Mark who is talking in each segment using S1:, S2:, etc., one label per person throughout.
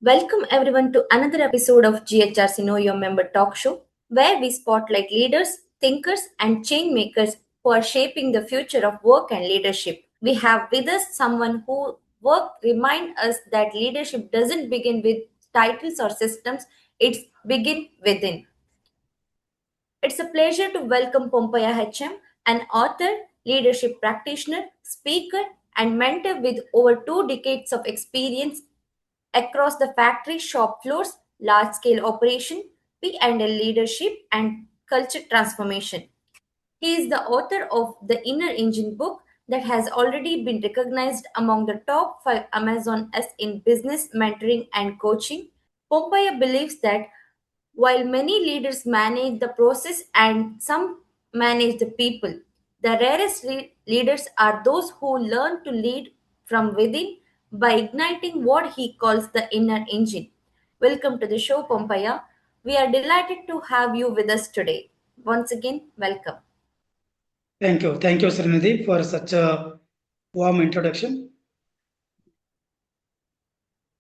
S1: Welcome everyone to another episode of GHRC Know Your Member Talk Show, where we spotlight leaders, thinkers, and change makers who are shaping the future of work and leadership. We have with us someone who work remind us that leadership doesn't begin with titles or systems; it's begin within. It's a pleasure to welcome Pompayya HM, an author, leadership practitioner, speaker, and mentor with over 2 decades of experience across the factory shop floors, large scale operation, P&L leadership, and culture transformation. He is the author of The Inner Engine book that has already been recognized among the top 5 Amazon S in business mentoring and coaching. Pompaya believes that while many leaders manage the process and some manage the people, the rarest leaders are those who learn to lead from within by igniting what he calls the inner engine. Welcome to the show, Pompaya. We are delighted to have you with us today. Once again, welcome.
S2: Thank you. Thank you, Srinidhi, for such a warm introduction.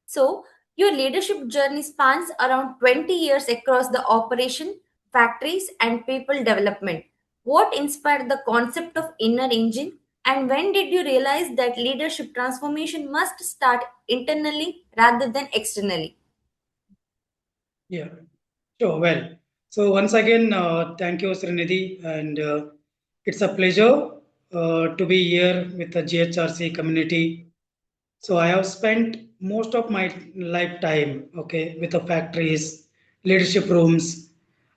S1: So, your leadership journey spans around 20 years across the operation, factories, and people development. What inspired the concept of inner engine? And when did you realize that leadership transformation must start internally rather than externally?
S2: Yeah, sure. Once again, thank you, Srinidhi, and it's a pleasure to be here with the GHRC community. So I have spent most of my lifetime, okay, with the factories, leadership rooms,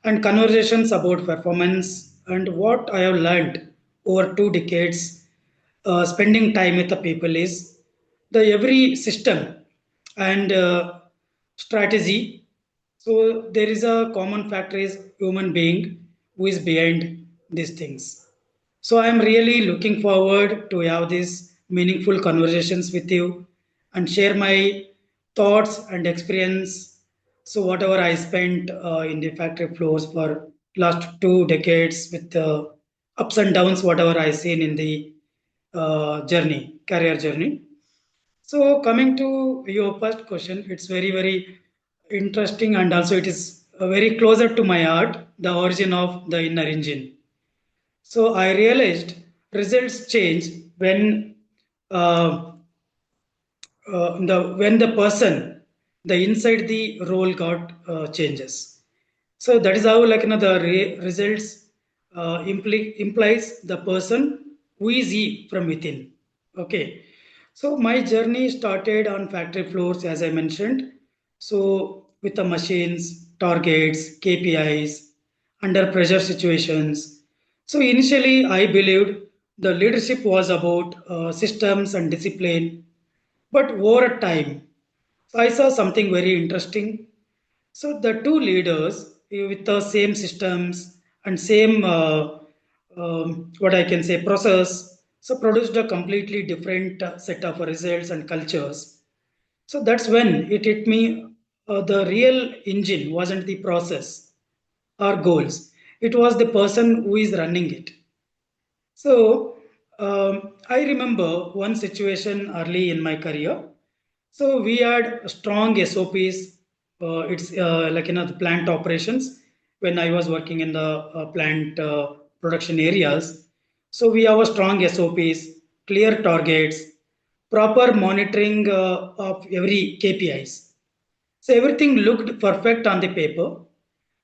S2: and conversations about performance and what I have learned over 2 decades. Spending time with the people is the every system and strategy. So there is a common factor is human being who is behind these things. So I'm really looking forward to have these meaningful conversations with you and share my thoughts and experience. So whatever I spent in the factory floors for last 2 decades with the ups and downs, whatever I seen in the journey, career journey. So coming to your first question, it's very interesting and also it is very closer to my heart, the origin of the inner engine. So I realized results change when uh, the person the inside the role got changes. So that is how the results implies the person who is he from within. Okay, so my journey started on factory floors as I mentioned. So with the machines, targets, KPIs, under pressure situations. So initially I believed the leadership was about systems and discipline, but over time, so I saw something very interesting. So the two leaders with the same systems and same what I can say process, so produced a completely different set of results and cultures. So that's when it hit me. The real engine wasn't the process or goals; it was the person who is running it. So I remember one situation early in my career. So we had strong SOPs. It's the plant operations when I was working in the plant production areas. So we have a strong SOPs, clear targets, proper monitoring of every KPIs. So everything looked perfect on the paper,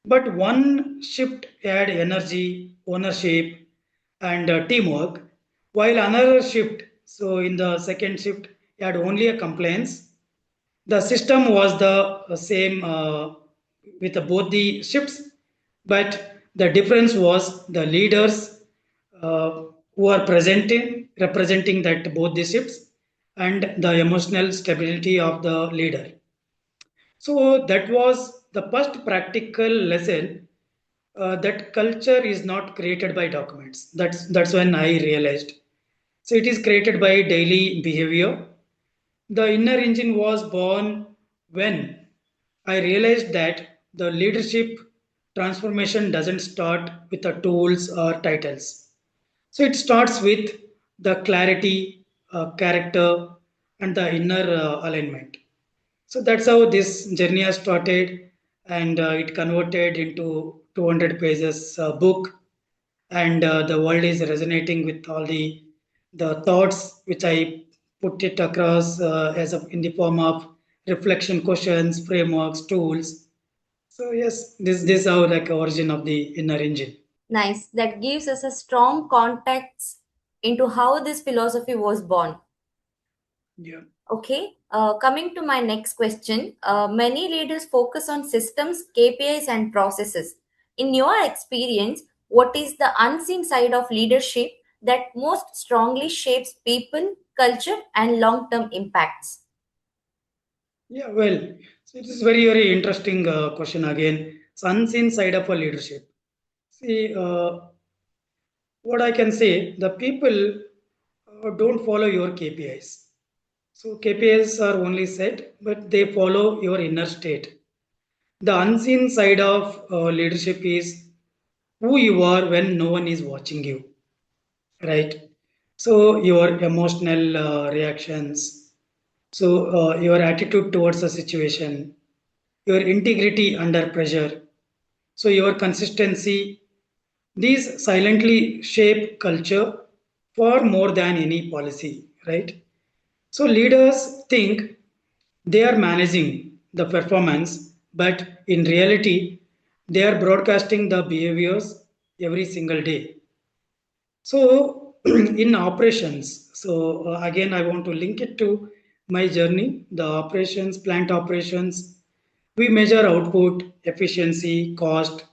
S2: but one shift had energy, ownership, and teamwork, while another shift, so in the second shift, had only a compliance. The system was the same with both the shifts, but the difference was the leaders who are presenting, representing that both the shifts and the emotional stability of the leader. So that was the first practical lesson that culture is not created by documents. That's when I realized. So it is created by daily behavior. The inner engine was born when I realized that the leadership transformation doesn't start with the tools or titles. So it starts with the clarity, character, and the inner alignment. So that's how this journey has started, and it converted into 200 pages book, and the world is resonating with all the thoughts which I put it across in the form of reflection questions, frameworks, tools. So yes, this is how like origin of the inner engine.
S1: Nice. That gives us a strong context into how this philosophy was born.
S2: Yeah.
S1: Okay, coming to my next question. Many leaders focus on systems, KPIs, and processes. In your experience, what is the unseen side of leadership that most strongly shapes people, culture, and long term impacts?
S2: Yeah, well, so it is very interesting question again. It's unseen side of a leadership. See, what I can say, the people don't follow your KPIs. So KPIs are only set, but they follow your inner state. The unseen side of leadership is who you are when no one is watching you, right? So your emotional reactions, so your attitude towards the situation, your integrity under pressure, so your consistency, these silently shape culture far more than any policy, right? So leaders think they are managing the performance, but in reality, they are broadcasting the behaviors every single day. So, in operations, so again, I want to link it to my journey, the operations, plant operations. We measure output, efficiency, cost.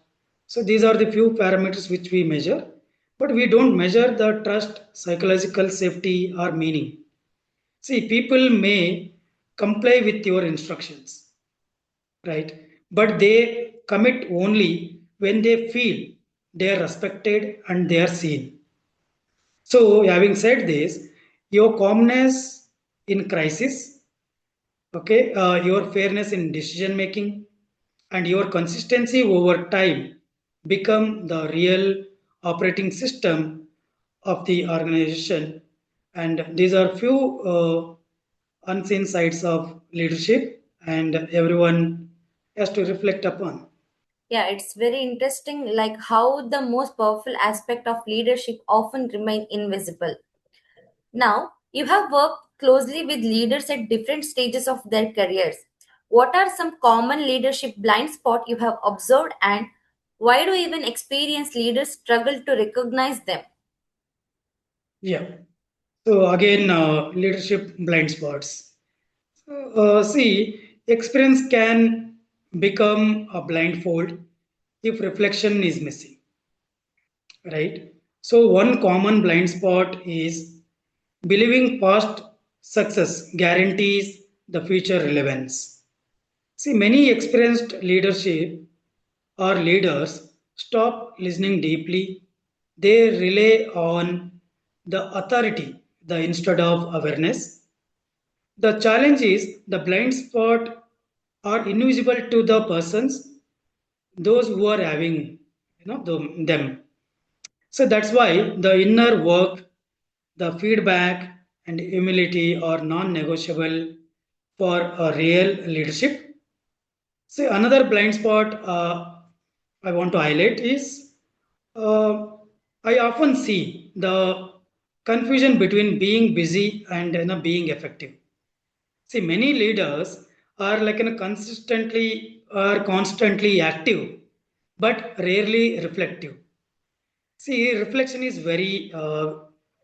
S2: So, these are the few parameters which we measure, but we don't measure the trust, psychological safety, or meaning. See, people may comply with your instructions, right? But they commit only when they feel they are respected and they are seen. So, having said this, your calmness in crisis, okay, your fairness in decision making, and your consistency over time become the real operating system of the organization. And these are few unseen sides of leadership, and everyone has to reflect upon.
S1: Yeah, it's very interesting, like how the most powerful aspect of leadership often remain invisible. Now, you have worked closely with leaders at different stages of their careers. What are some common leadership blind spots you have observed, and why do even experienced leaders struggle to recognize them?
S2: Yeah. So again, leadership blind spots. See, experience can become a blindfold if reflection is missing, right? So, one common blind spot is believing past success guarantees the future relevance. See, many experienced leadership or leaders stop listening deeply. They rely on the authority the instead of awareness. The challenge is the blind spot are invisible to the persons, those who are having, them. So that's why the inner work, the feedback, and humility are non-negotiable for a real leadership. So another blind spot I want to highlight is uh, I often see the confusion between being busy and being effective. See, many leaders are like consistently or constantly active, but rarely reflective. See, reflection is very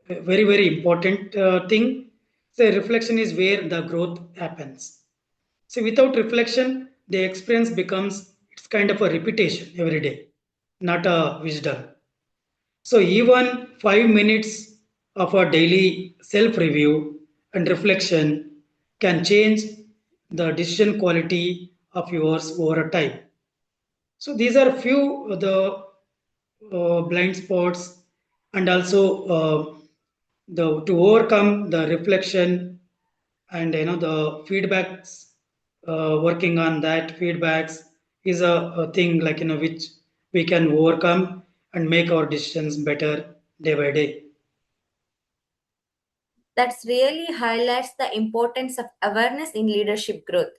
S2: important thing. So, reflection is where the growth happens. See, without reflection, the experience becomes it's kind of a repetition every day, not a wisdom. So, even 5 minutes of a daily self review and reflection can change the decision quality of yours over a time. So, these are few of the blind spots, and also the to overcome the reflection and the feedbacks, working on that feedbacks is a thing like which we can overcome and make our decisions better day by day.
S1: That really highlights the importance of awareness in leadership growth.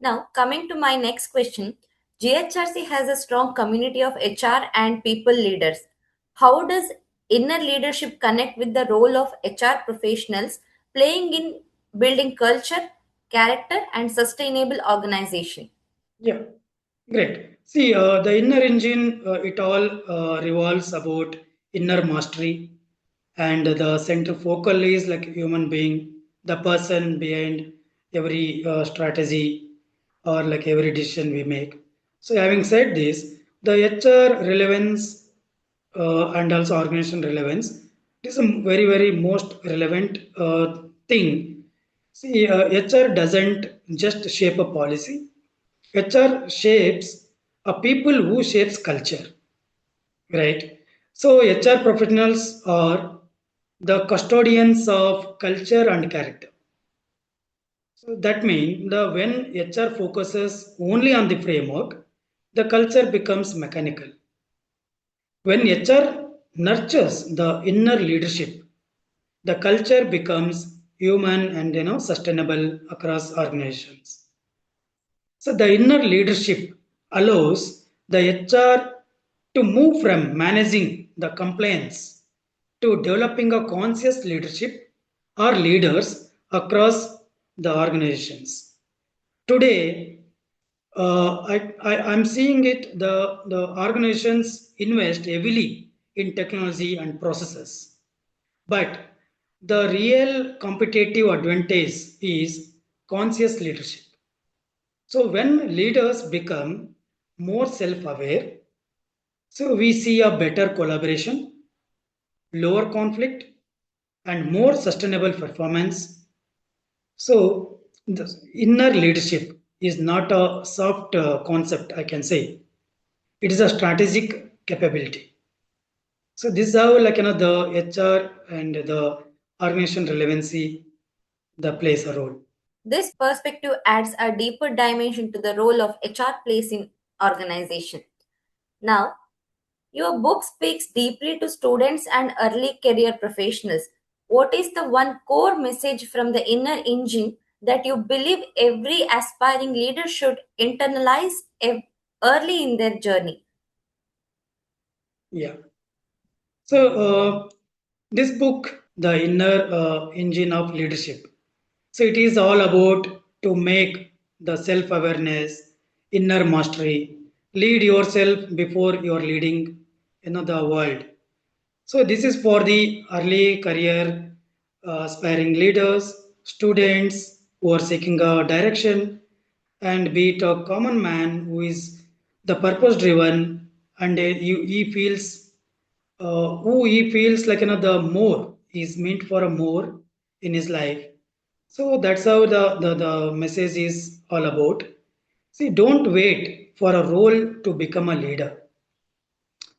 S1: Now, coming to my next question, GHRC has a strong community of HR and people leaders. How does inner leadership connect with the role of HR professionals playing in building culture, character, and sustainable organization?
S2: Yeah, great. See, the inner engine, it all revolves about inner mastery, and the center focal is like a human being, the person behind every strategy or like every decision we make. So, having said this, the HR relevance and also organization relevance, it is a very, very most relevant thing. See, HR doesn't just shape a policy, HR shapes a people who shapes culture, right? So HR professionals are the custodians of culture and character. So that means the when HR focuses only on the framework, the culture becomes mechanical. When HR nurtures the inner leadership, the culture becomes human and sustainable across organizations. So the inner leadership allows the HR to move from managing the complaints to developing a conscious leadership or leaders across the organizations. Today, I'm seeing it, the organizations invest heavily in technology and processes. But the real competitive advantage is conscious leadership. So when leaders become more self-aware, so we see a better collaboration, lower conflict, and more sustainable performance. So the inner leadership is not a soft concept, I can say. It is a strategic capability. So this is how the HR and the organization relevancy that plays a role.
S1: This perspective adds a deeper dimension to the role of HR plays in organization. Now, your book speaks deeply to students and early career professionals. What is the one core message from the inner engine that you believe every aspiring leader should internalize early in their journey?
S2: Yeah. So this book, The Inner Engine of Leadership. So it is all about to make the self-awareness, inner mastery, lead yourself before you are leading the world. So this is for the early career aspiring leaders, students who are seeking a direction, and be it a common man who is the purpose driven and he feels who he feels like the more is meant for a more in his life. So that's how the message is all about. See, don't wait for a role to become a leader.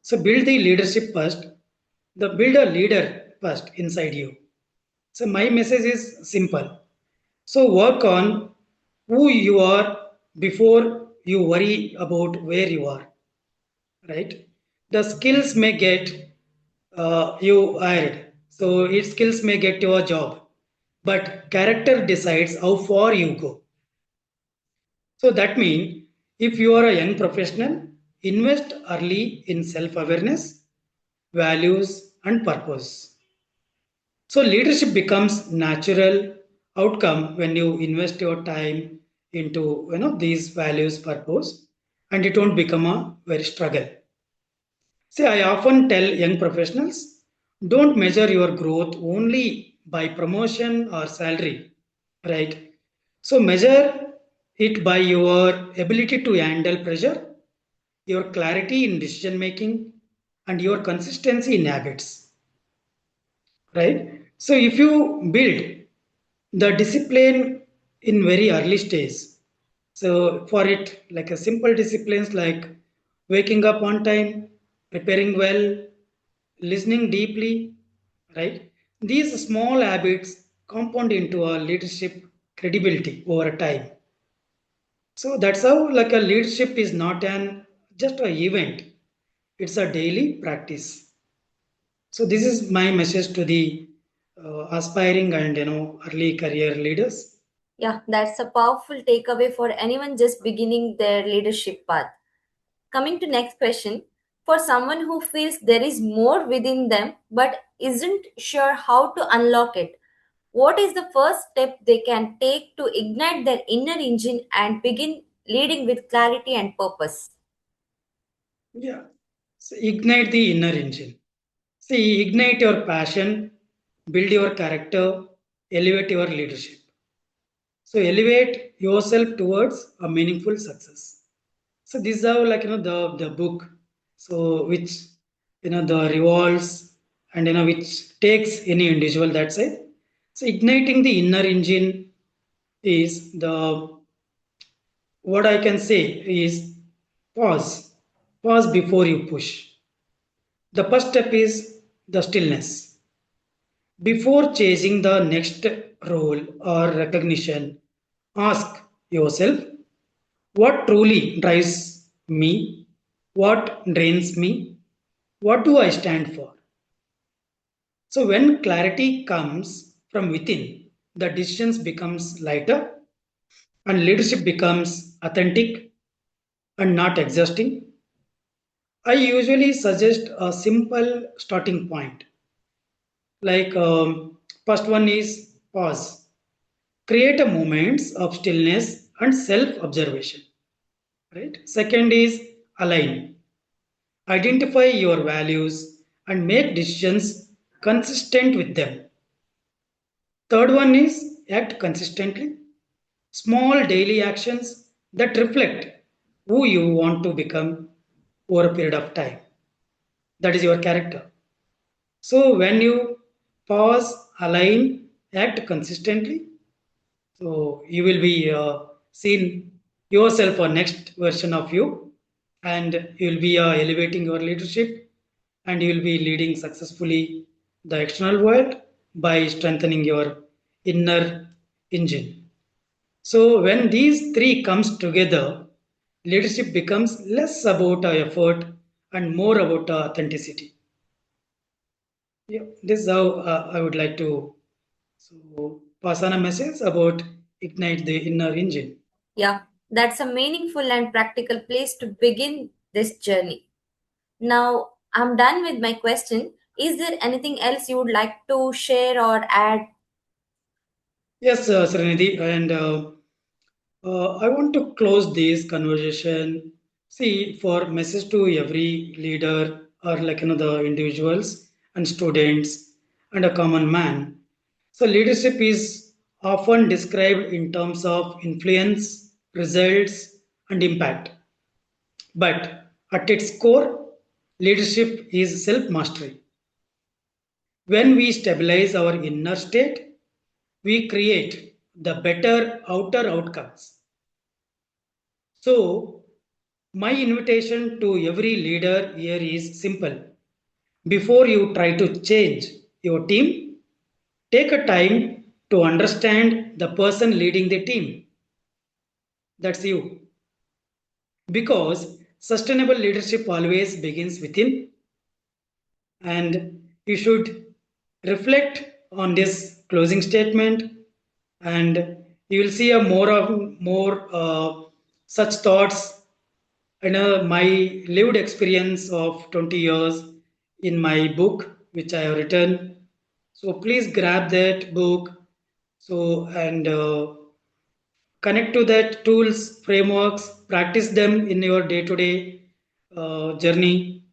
S2: So build the leadership first, the build a leader first inside you. So my message is simple. So work on who you are before you worry about where you are, right? The skills may get you hired. So its skills may get you a job, but character decides how far you go. So that means if you are a young professional, invest early in self-awareness, values, and purpose. So leadership becomes natural outcome when you invest your time into these values, purpose, and it won't become a very struggle. See, I often tell young professionals, don't measure your growth only by promotion or salary, right? So measure it by your ability to handle pressure, your clarity in decision making, and your consistency in habits, right? So if you build the discipline in very early stage, so for it like a simple disciplines like waking up on time, preparing well, listening deeply, right? These small habits compound into a leadership credibility over time. So that's how like a leadership is not an just a event. It's a daily practice. So this is my message to the aspiring and early career leaders.
S1: Yeah, that's a powerful takeaway for anyone just beginning their leadership path. Coming to next question, for someone who feels there is more within them but isn't sure how to unlock it, what is the first step they can take to ignite their inner engine and begin leading with clarity and purpose?
S2: Yeah. So ignite the inner engine. See, ignite your passion, build your character, elevate your leadership. So elevate yourself towards a meaningful success. So this is how the book, so which the revolves and which takes any individual that side. So igniting the inner engine is the what I can say is pause. Pause before you push. The first step is the stillness. Before chasing the next role or recognition, ask yourself what truly drives me, what drains me, what do I stand for. So when clarity comes from within, the decisions becomes lighter and leadership becomes authentic and not exhausting. I usually suggest a simple starting point. Like first one is pause. Create a moments of stillness and self-observation. Right. Second is align. Identify your values and make decisions consistent with them. Third one is act consistently. Small daily actions that reflect who you want to become over a period of time. That is your character. So when you pause, align, act consistently, so you will be seeing yourself a next version of you, and you will be elevating your leadership, and you will be leading successfully the external world by strengthening your inner engine. So when these three comes together, leadership becomes less about effort and more about authenticity. Yeah, this is how I would like to pass on a message about ignite the inner engine.
S1: Yeah, that's a meaningful and practical place to begin this journey. Now, I'm done with my question. Is there anything else you would like to share or add?
S2: Yes, Serenity, and I want to close this conversation. See, for message to every leader or the individuals and students and a common man. So leadership is often described in terms of influence, results, and impact. But at its core, leadership is self mastery. When we stabilize our inner state, we create the better outer outcomes. So, my invitation to every leader here is simple. Before you try to change your team, take a time to understand the person leading the team. That's you. Because sustainable leadership always begins within, and you should reflect on this closing statement, and you will see a more such thoughts and my lived experience of 20 years in my book which I have written. So please grab that book, so and connect to that tools frameworks, practice them in your day-to-day journey.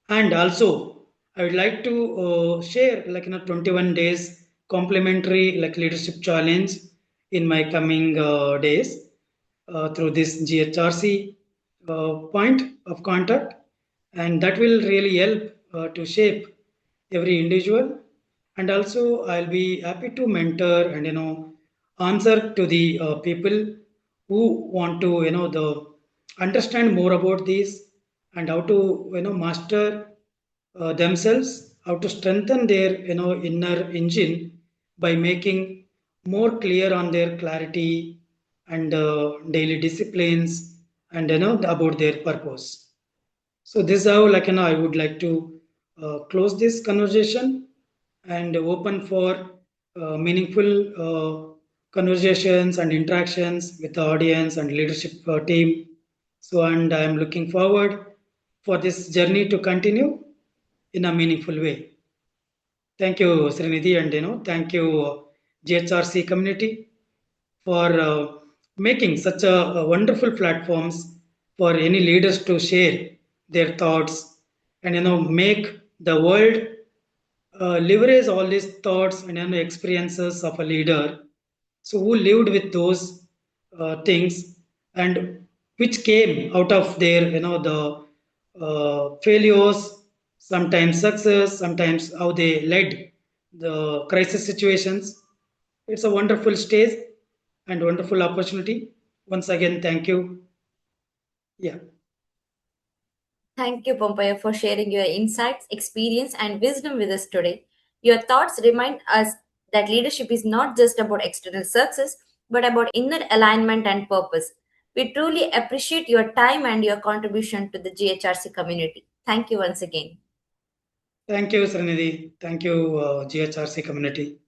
S2: And also I would like to share 21 days complimentary leadership challenge in my coming days through this GHRC point of contact, and that will really help to shape every individual. And also I'll be happy to mentor and answer to the people who want to the understand more about this, and how to master themselves, how to strengthen their inner engine by making more clear on their clarity and daily disciplines, and about their purpose. So this is how I would like to close this conversation and open for meaningful conversations and interactions with the audience and leadership team. So, and I am looking forward for this journey to continue in a meaningful way. Thank you, Srinidhi, and thank you, GHRC community, for making such a wonderful platforms for any leaders to share their thoughts and make the world leverage all these thoughts and experiences of a leader, so who lived with those things and which came out of their the failures, sometimes success, sometimes how they led the crisis situations. It's a wonderful stage and wonderful opportunity. Once again, thank you. Yeah.
S1: Thank you, Pompeo, for sharing your insights, experience, and wisdom with us today. Your thoughts remind us that leadership is not just about external success, but about inner alignment and purpose. We truly appreciate your time and your contribution to the GHRC community. Thank you once again.
S2: Thank you, Srinidhi. Thank you, GHRC community.